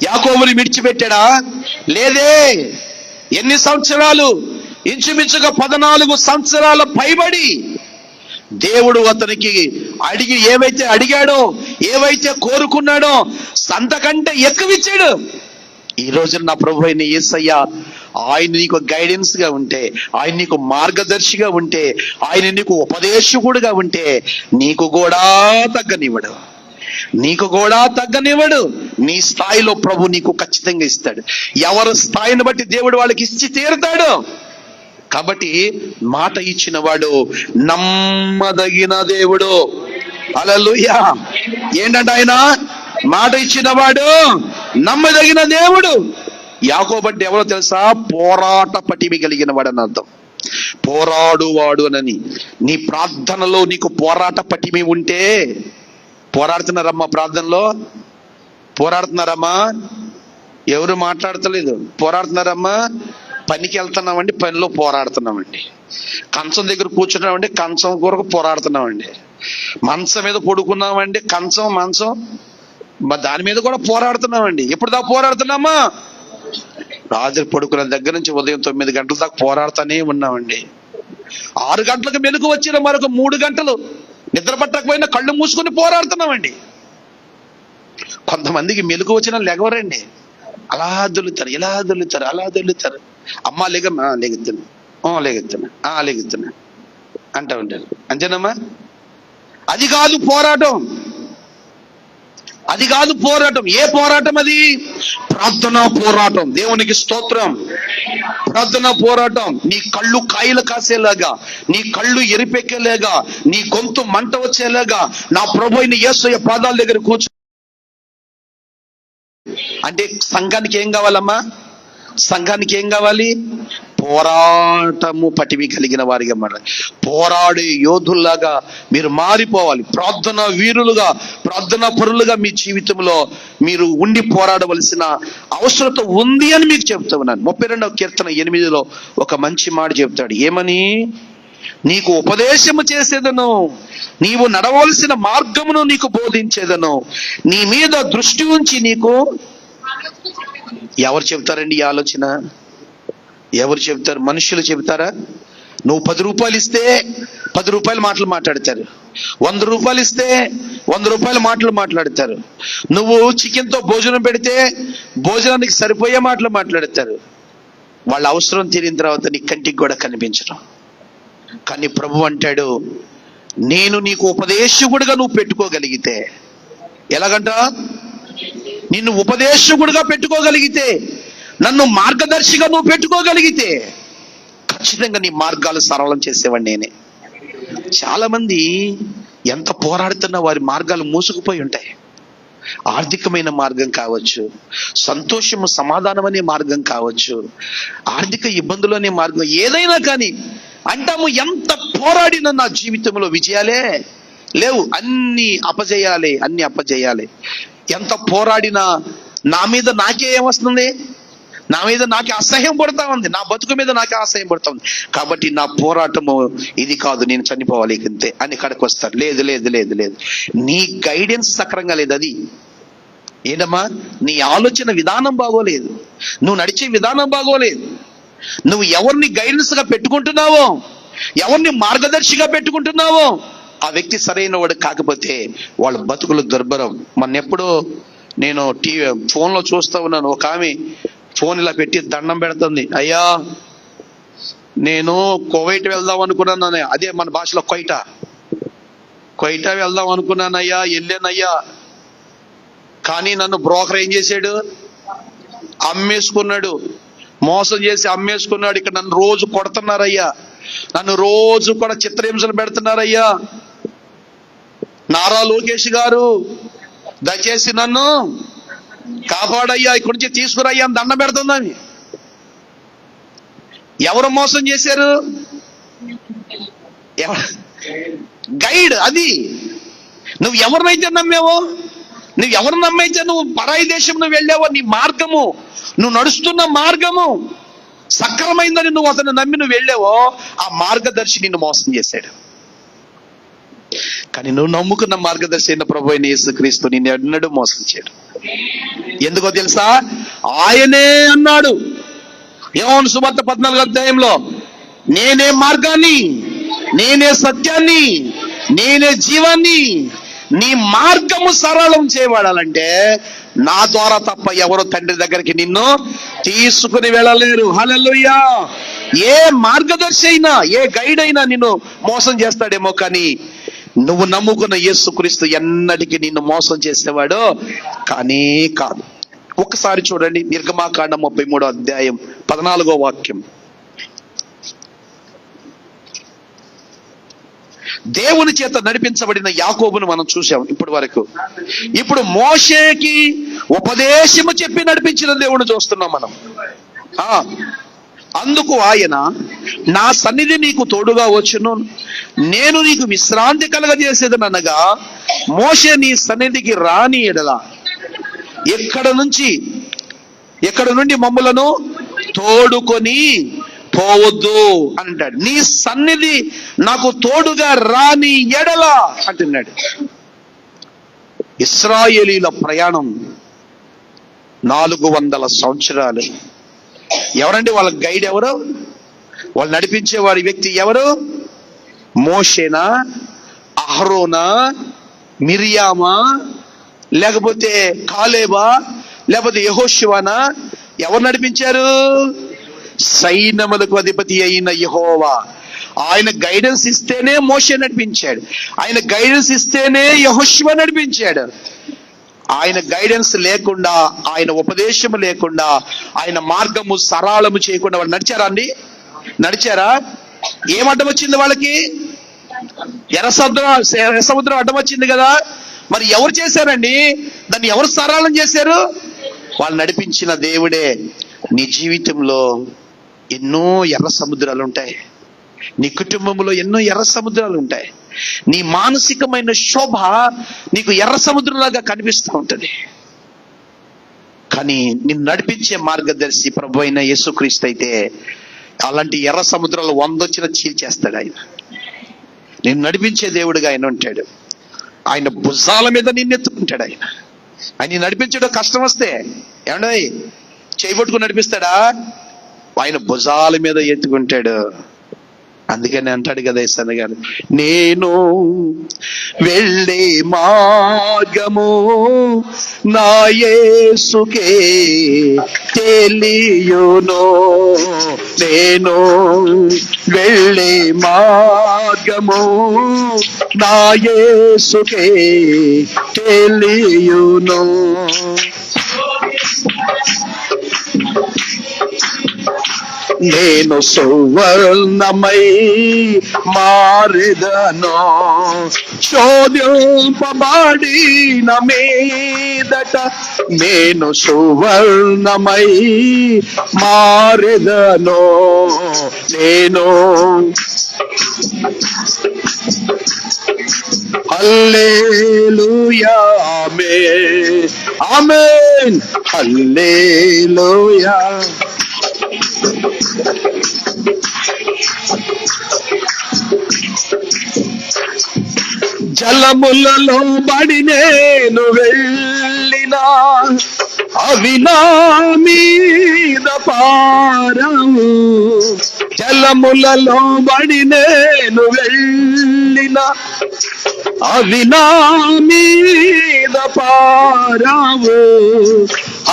యాకోబుని విడిచిపెట్టాడా? లేదే. ఎన్ని సంవత్సరాలు? ఇంచుమించుగా 14 సంవత్సరాల పైబడి దేవుడు అతనికి ఏవైతే అడిగాడో, ఏవైతే కోరుకున్నాడో అంతకంటే ఎక్కువిచ్చాడు. ఈ రోజు నా ప్రభు అయిన యేసయ్య ఆయన నీకు గైడెన్స్ గా ఉంటే, ఆయన నీకు మార్గదర్శిగా ఉంటే, ఆయన నీకు ఉపదేశకుడుగా ఉంటే నీకు కూడా తగ్గనివ్వడు. నీకు కూడా తగ్గనివ్వడు. నీ స్థాయిలో ప్రభు నీకు ఖచ్చితంగా ఇస్తాడు. ఎవరి స్థాయిని బట్టి దేవుడు వాళ్ళకి ఇచ్చి తీరుతాడు. కాబట్టి మాట ఇచ్చిన వాడు నమ్మదగిన దేవుడు. హల్లెలూయా. ఏంటంటే ఆయన మాట ఇచ్చిన వాడు నమ్మదగిన దేవుడు. యాకోబు అంటే ఎవరో తెలుసా? పోరాట పటిమి కలిగిన వాడు అని అర్థం. పోరాడువాడు అని. నీ ప్రార్థనలో నీకు పోరాట పటిమి ఉంటే, పోరాడుతున్నారమ్మా ప్రార్థనలో? పోరాడుతున్నారమ్మా? ఎవరు మాట్లాడతలేదు. పోరాడుతున్నారమ్మా? పనికి వెళ్తున్నామండి, పనిలో పోరాడుతున్నామండి. కంచం దగ్గర కూర్చున్నామండి, కంచం కొరకు పోరాడుతున్నామండి. మంచం మీద పడుకున్నామండి, మంచం దాని మీద కూడా పోరాడుతున్నామండి. ఎప్పుడు దాకా పోరాడుతున్నామా? రాత్రి పడుకున్న దగ్గర నుంచి ఉదయం 9 గంటల దాకా పోరాడుతూనే ఉన్నామండి. 6 గంటలకు మెలకు వచ్చిన మరొక 3 గంటలు నిద్ర పట్టకపోయినా కళ్ళు మూసుకొని పోరాడుతున్నామండి. కొంతమందికి మెలకు వచ్చిన లెగవరండి, అలా దొల్లుతారు, ఇలా దొల్లుతారు, అలా దొల్లుతారు. అమ్మ లేగుతున్నా అంటూ ఉంటారు. అంతేనమ్మా? అది కాదు పోరాటం. అది కాదు పోరాటం. ఏ పోరాటం అది? ప్రార్థనా పోరాటం. దేవునికి స్తోత్రం. ప్రార్థనా పోరాటం. నీ కళ్ళు కాయలు కాసేలాగా, నీ కళ్ళు ఎరిపెక్కేలాగా, నీ గొంతు మంట వచ్చేలాగా నా ప్రభు అయిన యేసయ్య పాదాల దగ్గర కూర్చో. అంటే సంఘానికి ఏం కావాలమ్మా? సంఘానికి ఏం కావాలి? పోరాటము పటిమి కలిగిన వారిగా మాట్లాడాలి. పోరాడే యోధుల్లాగా మీరు మారిపోవాలి. ప్రార్థన వీరులుగా, ప్రార్థనా పరులుగా మీ జీవితంలో మీరు ఉండి పోరాడవలసిన అవసరత ఉంది అని మీకు చెప్తా ఉన్నాను. 32వ కీర్తన 8లో ఒక మంచి మాట చెప్తాడు. ఏమని? నీకు ఉపదేశము చేసేదను, నీవు నడవలసిన మార్గమును నీకు బోధించేదను, నీ మీద దృష్టి ఉంచి నీకు. ఎవరు చెప్తారండి ఈ ఆలోచన? ఎవరు చెప్తారు? మనుషులు చెప్తారా? నువ్వు 10 రూపాయలు ఇస్తే 10 రూపాయల మాటలు మాట్లాడతారు. 100 రూపాయలు ఇస్తే 100 రూపాయల మాటలు మాట్లాడతారు. నువ్వు చికెన్తో భోజనం పెడితే భోజనానికి సరిపోయే మాటలు మాట్లాడతారు. వాళ్ళ అవసరం తీరిన తర్వాత నీ కంటికి కూడా కనిపించడం. కానీ ప్రభు అంటాడు, నేను నీకు ఉపదేశకుడిగా నువ్వు పెట్టుకోగలిగితే. ఎలాగంట? నిన్ను ఉపదేశకుడిగా పెట్టుకోగలిగితే, నన్ను మార్గదర్శిగా నువ్వు పెట్టుకోగలిగితే ఖచ్చితంగా నీ మార్గాలు సరళం చేసేవాడిని నేనే. చాలా మంది ఎంత పోరాడుతున్నా వారి మార్గాలు మూసుకుపోయి ఉంటాయి. ఆర్థికమైన మార్గం కావచ్చు, సంతోషము సమాధానం అనే మార్గం కావచ్చు, ఆర్థిక ఇబ్బందులు అనే మార్గం, ఏదైనా కానీ అంటాము ఎంత పోరాడినా నా జీవితంలో విజయాలే లేవు, అన్ని అపజయాలే. ఎంత పోరాడినా నా మీద నాకే ఏమొస్తుంది? నా మీద నాకే అసహ్యం పడతా ఉంది. నా బతుకు మీద నాకే అసహ్యం పడతా ఉంది. కాబట్టి నా పోరాటము ఇది కాదు, నేను చనిపోవాలి ఇంతే అని ఇక్కడికి వస్తారు. లేదు, నీ గైడెన్స్ సక్రంగా లేదు. అది ఏంటమ్మా? నీ ఆలోచన విధానం బాగోలేదు, నువ్వు నడిచే విధానం బాగోలేదు. నువ్వు ఎవరిని గైడెన్స్ గా పెట్టుకుంటున్నావో, ఎవరిని మార్గదర్శిగా పెట్టుకుంటున్నావో ఆ వ్యక్తి సరైన వాడు కాకపోతే వాళ్ళ బతుకులు దుర్భరం. మొన్నెప్పుడు నేను ఫోన్లో చూస్తా ఉన్నాను, ఒక ఆమె ఫోన్ ఇలా పెట్టి దండం పెడుతుంది. అయ్యా, నేను కువైట్ వెళ్దాం అనుకున్నాను. అదే మన భాషలో క్వైటా వెళ్దాం అనుకున్నానయ్యా, వెళ్ళానయ్యా. కానీ నన్ను బ్రోకర్ ఏం చేశాడు? అమ్మేసుకున్నాడు, మోసం చేసి అమ్మేసుకున్నాడు. ఇక్కడ నన్ను రోజు కొడుతున్నారయ్యా, నన్ను రోజు కూడా చిత్రహింసలు పెడుతున్నారయ్యా. నారా లోకేష్ గారు దయచేసి నన్ను కాపాడయ్యా, ఇక్కడి నుంచి తీసుకురయ్యా అని దండం పెడుతుందని. ఎవరు మోసం చేశారు? గైడ్. అది నువ్వు ఎవరినైతే నమ్మావో, నువ్వు ఎవరు నమ్మైతే నువ్వు పరాయి దేశం నువ్వు వెళ్ళావో, నీ మార్గము, నువ్వు నడుస్తున్న మార్గము సక్రమైందని నువ్వు అతను నమ్మి నువ్వు వెళ్ళావో, ఆ మార్గదర్శి నిన్ను మోసం చేశాడు. కానీ నువ్వు నమ్ముకున్న మార్గదర్శి అయిన ప్రభు అయిన యేసుక్రీస్తు నిన్ను ఎన్నడూ మోసం చేయడు. ఎందుకో తెలుసా? ఆయనే అన్నాడు యోహాను సువార్త 14వ అధ్యాయంలో, నేనే మార్గాన్ని, నేనే సత్యాన్ని, నేనే జీవాన్ని, నీ మార్గము సరళం చేయబడాలంటే నా ద్వారా తప్ప ఎవరు తండ్రి దగ్గరికి నిన్ను తీసుకుని వెళ్ళలేరు. హల్లెలూయా. ఏ మార్గదర్శి అయినా, ఏ గైడ్ అయినా నిన్ను మోసం చేస్తాడేమో, కానీ నువ్వు నమ్ముకున్న యేసుక్రీస్తు ఎన్నటికీ నిన్ను మోసం చేసేవాడు కానీ కాదు. ఒక్కసారి చూడండి నిర్గమాకాండం 33వ అధ్యాయం 14వ వాక్యం. దేవుని చేత నడిపించబడిన యాకోబును మనం చూసాం ఇప్పటి వరకు. ఇప్పుడు మోషేకి ఉపదేశము చెప్పి నడిపించిన దేవుని చూస్తున్నాం మనం. అందుకు ఆయన, నా సన్నిధి నీకు తోడుగా వచ్చును, నేను నీకు విశ్రాంతి కలగజేసేదనగా, మోషే నీ సన్నిధికి రాని ఎడల ఎక్కడ నుండి మమ్ములను తోడుకొని పోవద్దు అంటాడు. నీ సన్నిధి నాకు తోడుగా రాని ఎడల అంటున్నాడు. ఇశ్రాయేలీల ప్రయాణం 400 సంవత్సరాలు. ఎవరండి వాళ్ళ గైడ్? ఎవరు? వాళ్ళు నడిపించేవాడి వ్యక్తి ఎవరు? మోషేనా, అహరోనా, మిరియామా, లేకపోతే కాలేబా, లేకపోతే యెహోషువనా? ఎవరు నడిపించారు? సైన్యములకు అధిపతి అయిన యెహోవా. ఆయన గైడెన్స్ ఇస్తేనే మోషే నడిపించాడు, ఆయన గైడెన్స్ ఇస్తేనే యెహోషువ నడిపించాడు. ఆయన గైడెన్స్ లేకుండా, ఆయన ఉపదేశము లేకుండా, ఆయన మార్గము సరళము చేయకుండా వాళ్ళు నడిచారా అండి? నడిచారా? ఏం అడ్డం వచ్చింది వాళ్ళకి? ఎర్ర సముద్రం అడ్డం వచ్చింది కదా. మరి ఎవరు చేశారండి దాన్ని? ఎవరు సరళం చేశారు? వాళ్ళు నడిపించిన దేవుడే. నీ జీవితంలో ఎన్నో ఎర్ర సముద్రాలు ఉంటాయి, నీ కుటుంబంలో ఎన్నో ఎర్ర సముద్రాలు ఉంటాయి. నీ మానసికమైన శోభ నీకు ఎర్ర సముద్రంలాగా కనిపిస్తూ ఉంటుంది. కానీ నిన్ను నడిపించే మార్గదర్శి ప్రభు అయిన యేసుక్రీస్తు అయితే అలాంటి ఎర్ర సముద్రాలు 100 వచ్చిన చీల్చేస్తాడు. ఆయన నిన్ను నడిపించే దేవుడిగా ఆయన ఉంటాడు. ఆయన భుజాల మీద నిన్ను ఎత్తుకుంటాడు. ఆయన నడిపించడం కష్టం వస్తే ఏమండి చేయబట్టుకుని నడిపిస్తాడా? ఆయన భుజాల మీద ఎత్తుకుంటాడు. అందుకని అంటాడు కదా యేసన్న గారు, నేను వెళ్ళే మార్గము నా యేసుకే తెలియును, నేను వెళ్ళే మార్గము నా యేసుకే తెలియును. నేను సువర్ణమై మారెదను, శోధింపబడిన మీదట నేను సువర్ణమై మారెదను. నేను హల్లెలూయా ఆమేన్ ఆమేన్ హల్లెలూయా. జలములలో బడి నేను వెళ్ళినా అవి నా మీద పారవు, జలములలో బడి నేను వెళ్ళినా అవి నా మీద పారవు,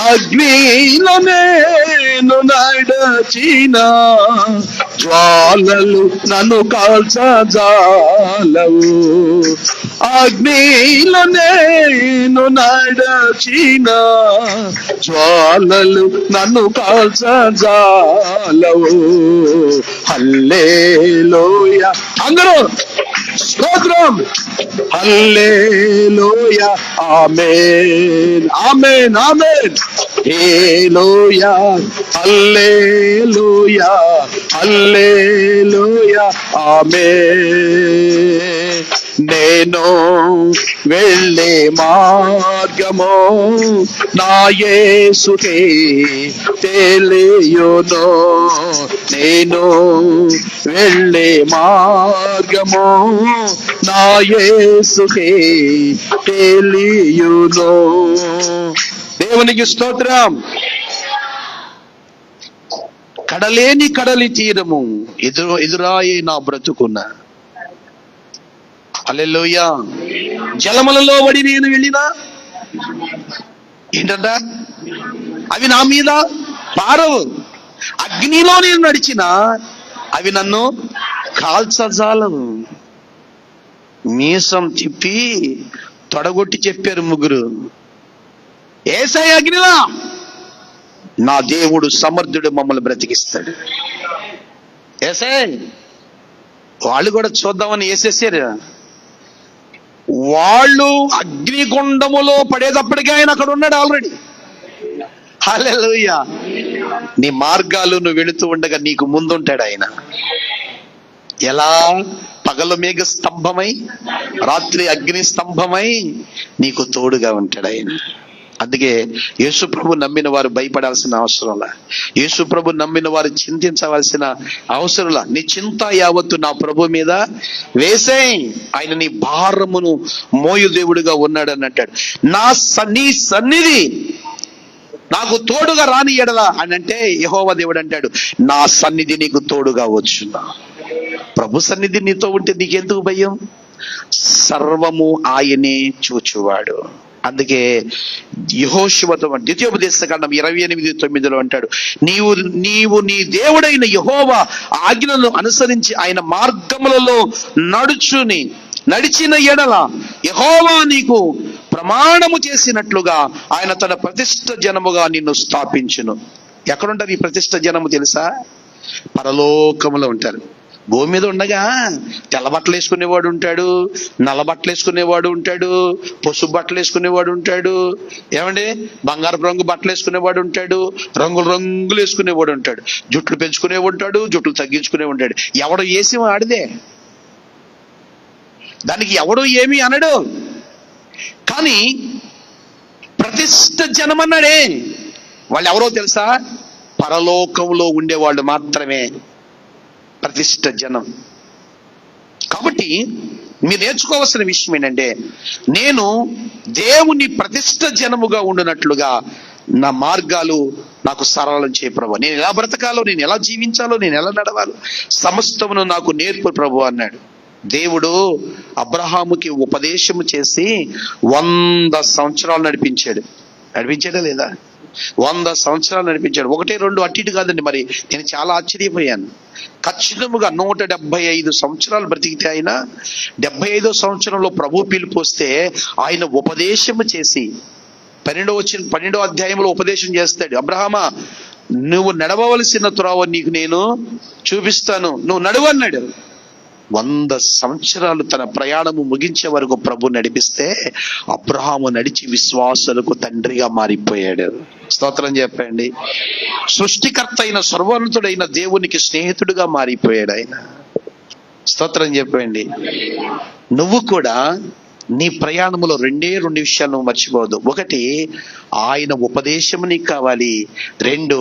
అగ్నిలో నేను నడచిన జ్వాలలు నన్ను కాల్చజాలవు, అగ్నిలో నేను నడచిన జ్వాలలు నన్ను కాల్చజాలవు. హల్లెలూయా అందరూ స్తోత్రం. హల్లెలూయా ఆమేన్ ఆమేన్ ఆమేన్ హల్లెలూయా హల్లెలూయా హల్లెలూయా ఆమేన్. నేను వెళ్ళే మార్గము నా యేసుకే తెలియును, నేను వెళ్ళే మార్గము నా యేసుకే తెలియును. దేవునికి స్తోత్రం. కడలేని కడలి తీరము ఎదురాయే నా బ్రతుకున్న. హల్లెలూయా. జలములలో పడి నేను వెళ్ళినా ఏంటంట అవి నా మీద పారవు, అగ్నిలో నేను నడిచిన అవి నన్ను కాల్చజాలవు. మీసం తిప్పి తొడగొట్టి చెప్పారు ముగ్గురు, యేసయ్య అగ్నిలా, నా దేవుడు సమర్థుడు, మమ్మల్ని బ్రతికిస్తాడు. యేసయ్య, వాళ్ళు కూడా చూద్దామని వేసేసారు. వాళ్ళు అగ్నిగుండములో పడేటప్పటికీ ఆయన అక్కడ ఉన్నాడు ఆల్రెడీ. హల్లెలూయా. నీ మార్గాలు నువ్వు వెళుతూ ఉండగా నీకు ముందుంటాడు ఆయన. ఎలా? పగలు మేఘ స్తంభమై రాత్రి అగ్ని స్తంభమై నీకు తోడుగా ఉంటాడు ఆయన. అందుకే యేసు ప్రభు నమ్మిన వారు భయపడాల్సిన అవసరంలా, యేసు ప్రభు నమ్మిన వారు చింతించవలసిన అవసరంలా. నీ చింత యావత్తు నా ప్రభు మీద వేసేయ్, ఆయన నీ భారమును మోయు దేవుడుగా ఉన్నాడు అని అంటాడు. నీ సన్నిధి నాకు తోడుగా రాని ఎడలా అని అంటే యెహోవా దేవుడు అంటాడు, నా సన్నిధి నీకు తోడుగా వచ్చునా. ప్రభు సన్నిధి నీతో ఉంటే నీకెందుకు భయం? సర్వము ఆయనే చూచువాడు. అందుకే యెహోషువతో ద్వితీయోపదేశకాండం 28:9 అంటాడు, నీవు నీ దేవుడైన యెహోవా ఆజ్ఞలను అనుసరించి ఆయన మార్గములలో నడిచిన ఎడల యెహోవా నీకు ప్రమాణము చేసినట్లుగా ఆయన తన ప్రతిష్ఠ జనముగా నిన్ను స్థాపించును. ఎక్కడుంటారు ఈ ప్రతిష్ఠ జనము తెలుసా? పరలోకములో ఉంటారు. భూమి మీద ఉండగా తెల్ల బట్టలు వేసుకునేవాడు ఉంటాడు, నల్ల బట్టలు వేసుకునేవాడు ఉంటాడు, పసుపు బట్టలు వేసుకునేవాడు ఉంటాడు, ఏమండి బంగారపు రంగు బట్టలు వేసుకునేవాడు ఉంటాడు, రంగులు వేసుకునేవాడు ఉంటాడు, జుట్లు పెంచుకునే ఉంటాడు, జుట్లు తగ్గించుకునే ఉంటాడు. ఎవడో వేసి ఆడిదే, దానికి ఎవడో ఏమీ అనడు. కానీ ప్రతిష్ఠ జనమన్నాడే, వాళ్ళు ఎవరో తెలుసా? పరలోకంలో ఉండేవాళ్ళు మాత్రమే ప్రతిష్ఠ జనం. కాబట్టి మీరు నేర్చుకోవాల్సిన విషయం ఏంటంటే, నేను దేవుని ప్రతిష్ఠ జనముగా ఉండునట్లుగా నా మార్గాలు నాకు సరళం చేయ ప్రభు. నేను ఎలా బ్రతకాలో, నేను ఎలా జీవించాలో, నేను ఎలా నడవాలో సమస్తమును నాకు నేర్పు ప్రభు అన్నాడు. దేవుడు అబ్రహాముకి ఉపదేశము చేసి 100 సంవత్సరాలు నడిపించాడా లేదా? 100 సంవత్సరాలు నడిపించాడు. 1-2 అటు ఇటు కాదండి. మరి నేను చాలా ఆశ్చర్యపోయాను. ఖచ్చితంగా 175 సంవత్సరాలు బ్రతికితే ఆయన 75వ సంవత్సరంలో ప్రభు పిలుపు వస్తే ఆయన ఉపదేశము చేసి 12వ అధ్యాయంలో ఉపదేశం చేస్తాడు. అబ్రహామా, నువ్వు నడవవలసిన త్రోవ నీకు నేను చూపిస్తాను, నువ్వు నడువు అన్నాడు. 100 సంవత్సరాలు తన ప్రయాణము ముగించే వరకు ప్రభు నడిపిస్తే అబ్రహాము నడిచి విశ్వాసులకు తండ్రిగా మారిపోయాడు. స్తోత్రం చెప్పండి. సృష్టికర్త అయిన సర్వోన్నతుడైన దేవునికి స్నేహితుడుగా మారిపోయాడు ఆయన. స్తోత్రం చెప్పండి. నువ్వు కూడా నీ ప్రయాణములో 2 విషయాలు నువ్వు మర్చిపోవద్దు. 1, ఆయన ఉపదేశం నీకు కావాలి. 2,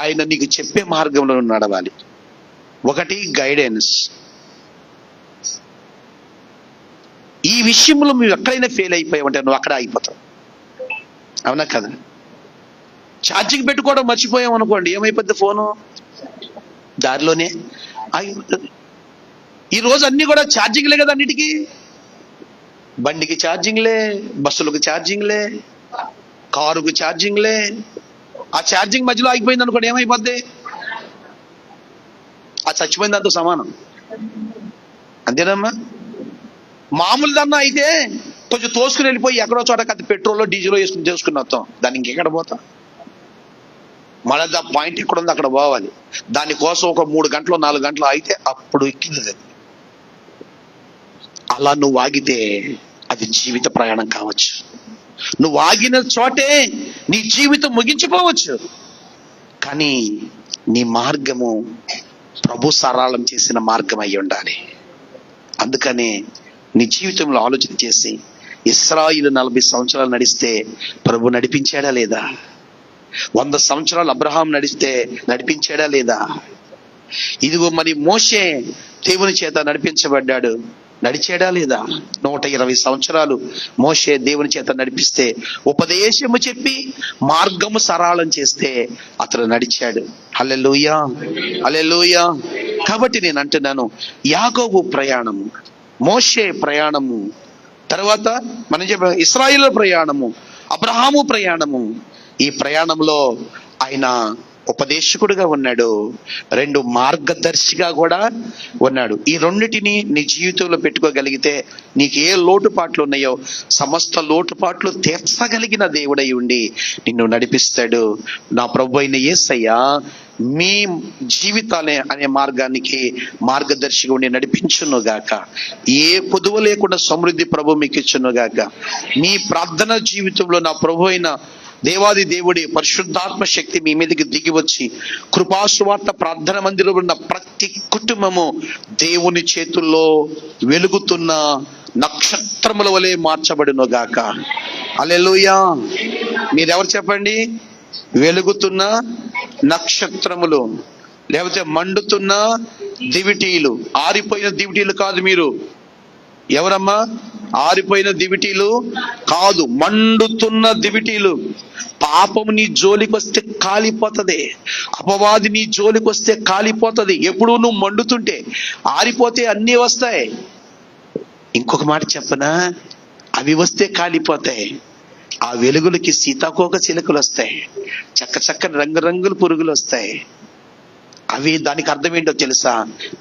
ఆయన నీకు చెప్పే మార్గంలో నడవాలి. 1 గైడెన్స్. ఈ విషయంలో నువ్వు ఎక్కడైనా ఫెయిల్ అయిపోయావంటే నువ్వు అక్కడ ఆగిపోతావు. అవునా కదా? ఛార్జింగ్ పెట్టుకోవడం మర్చిపోయాం అనుకోండి, ఏమైపోద్ది? ఫోను దారిలోనే ఆగిపోతుంది. ఈ రోజు అన్ని కూడా ఛార్జింగ్లే కదా, అన్నిటికీ. బండికి ఛార్జింగ్లే, బస్సులకు ఛార్జింగ్లే, కారుకు ఛార్జింగ్లే. ఆ ఛార్జింగ్ మధ్యలో ఆగిపోయింది అనుకోండి, ఏమైపోద్ది? అది చచ్చిపోయిన దాంతో సమానం. అంతేనమ్మా? మామూలు దన్నా అయితే కొంచెం తోసుకుని వెళ్ళిపోయి ఎక్కడో చోట కత్తి పెట్రోల్లో డీజిల్ వేసుకుని చేసుకుని వస్తాం. దాన్ని ఇంకెక్కడ పోతాం? మళ్ళీ దా పాయింట్ ఎక్కడ ఉంది అక్కడ పోవాలి. దానికోసం ఒక 3 గంటలు 4 గంటలు అయితే అప్పుడు ఎక్కింది. అలా నువ్వు ఆగితే అది జీవిత ప్రయాణం కావచ్చు. నువ్వు ఆగిన చోటే నీ జీవితం ముగించిపోవచ్చు. కానీ నీ మార్గము ప్రభు సరళం చేసిన మార్గం అయి ఉండాలి. అందుకనే నీ జీవితంలో ఆలోచన చేసి, ఇశ్రాయేలు 40 సంవత్సరాలు నడిస్తే ప్రభు నడిపించాడా లేదా? 100 సంవత్సరాలు అబ్రహాం నడిపించాడా లేదా? ఇదిగో మరి మోషే దేవుని చేత నడిపించబడ్డాడు, నడిచాడా లేదా? 120 సంవత్సరాలు మోషే దేవుని చేత నడిపిస్తే, ఉపదేశము చెప్పి మార్గము సరళం చేస్తే అతను నడిచాడు. హల్లెలూయా, హల్లెలూయా. కాబట్టి నేను అంటున్నాను, యాకోబు ప్రయాణము, మోషే ప్రయాణము, తర్వాత మనం చెప్పిన ఇశ్రాయేలు ప్రయాణము, అబ్రహాము ప్రయాణము, ఈ ప్రయాణంలో ఆయన ఉపదేశకుడుగా ఉన్నాడు, 2 మార్గదర్శిగా కూడా ఉన్నాడు. ఈ రెండిటిని నీ జీవితంలో పెట్టుకోగలిగితే నీకు ఏ లోటుపాట్లు ఉన్నాయో సమస్త లోటుపాట్లు తీర్చగలిగిన దేవుడై ఉండి నిన్ను నడిపిస్తాడు. నా ప్రభు అయిన యేసయ్య మీ జీవితాలే అనే మార్గానికి మార్గదర్శిగా ఉండి నడిపించును గాక. ఏ కొదువ లేకుండా సమృద్ధి ప్రభు మీకు ఇచ్చును గాక. మీ ప్రార్థన జీవితంలో నా ప్రభు అయిన దేవాది దేవుడి పరిశుద్ధాత్మ శక్తి మీ మీదకి దిగి వచ్చి కృపాసువార్త ప్రార్థన మందిరంలో ఉన్న ప్రతి కుటుంబము దేవుని చేతుల్లో వెలుగుతున్న నక్షత్రముల వలె మార్చబడును గాక. హల్లెలూయా. మీరెవరు చెప్పండి? వెలుగుతున్న నక్షత్రములు, లేకపోతే మండుతున్న దివిటీలు. ఆరిపోయిన దివిటీలు కాదు మీరు. ఎవరమ్మా? ఆరిపోయిన దివిటీలు కాదు, మండుతున్న దివిటీలు. పాపము నీ జోలికి వస్తే కాలిపోతుంది, అపవాది నీ జోలికి వస్తే కాలిపోతుంది. ఎప్పుడు నువ్వు మండుతుంటే ఆరిపోతే అన్నీ వస్తాయి. ఇంకొక మాట చెప్పనా? అవి వస్తే కాలిపోతాయి. ఆ వెలుగులకి సీతాకోక చిలుకలు వస్తాయి, చక్క చక్కని రంగురంగుల పురుగులు వస్తాయి. అవి దానికి అర్థం ఏంటో తెలుసా?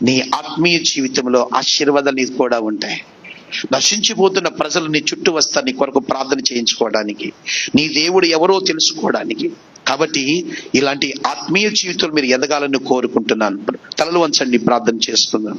నీ ఆత్మీయ జీవితంలో ఆశీర్వాదాలు నీకు కూడా ఉంటాయి. నశించిపోతున్న ప్రజలు నీ చుట్టూ వస్తారు నీ కొరకు ప్రార్థన చేయించుకోవడానికి, నీ దేవుడు ఎవరో తెలుసుకోవడానికి. కాబట్టి ఇలాంటి ఆత్మీయ జీవితంలో మీరు ఎదగాలని కోరుకుంటున్నాను. తలలు వంచండి, ప్రార్థన చేసుకుందాం.